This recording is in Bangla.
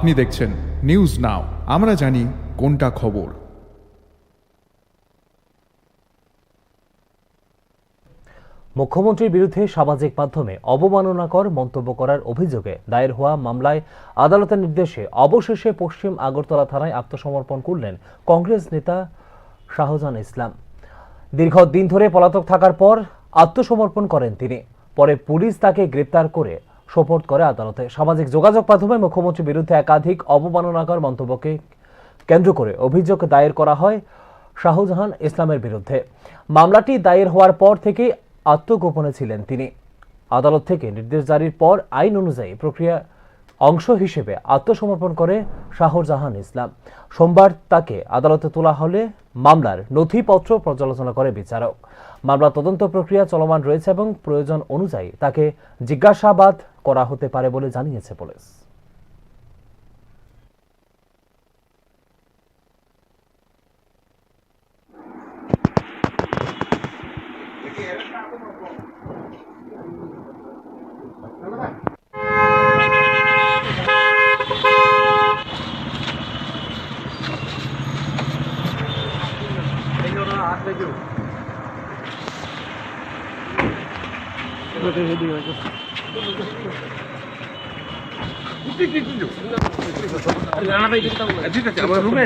আপনি দেখছেন নিউজ নাও, আমরা জানি কোনটা খবর। মুখ্যমন্ত্রীর বিরুদ্ধে সামাজিক মাধ্যমে অবমাননাকর মন্তব্য করার অভিযোগে দায়ের হওয়া মামলায় আদালতের নির্দেশে অবশেষে পশ্চিম আগরতলা থানায় আত্মসমর্পণ করলেন কংগ্রেস নেতা শাহজাহান ইসলাম। দীর্ঘদিন ধরে পলাতক থাকার পর আত্মসমর্পণ করেন তিনি। পরে পুলিশ তাকে গ্রেপ্তার করে সোপর্দ করে আদালতে। সামাজিক যোগাযোগ মাধ্যমে মুখ্যমন্ত্রীর বিরুদ্ধে একাধিক অবমাননাকর মন্তব্যকে কেন্দ্র করে অভিযোগ দায়ের করা হয় শাহজাহান ইসলামের বিরুদ্ধে। মামলাটি দায়ের হওয়ার পর থেকে আত্মগোপনে ছিলেন তিনি। আদালত থেকে নির্দেশ জারির পর আইন অনুযায়ী প্রক্রিয়া অংশ হিসেবে আত্মসমর্পণ করে শাহজাহান ইসলাম। সোমবার তাকে আদালতে তোলা হলে মামলার নথিপত্র পর্যালোচনা করে বিচারক। মামলার তদন্ত প্রক্রিয়া চলমান রয়েছে এবং প্রয়োজন অনুযায়ী তাকে জিজ্ঞাসাবাদ করা হতে পারে বলে জানিয়েছে পুলিশ। ঠিক আছে, আমার রুমে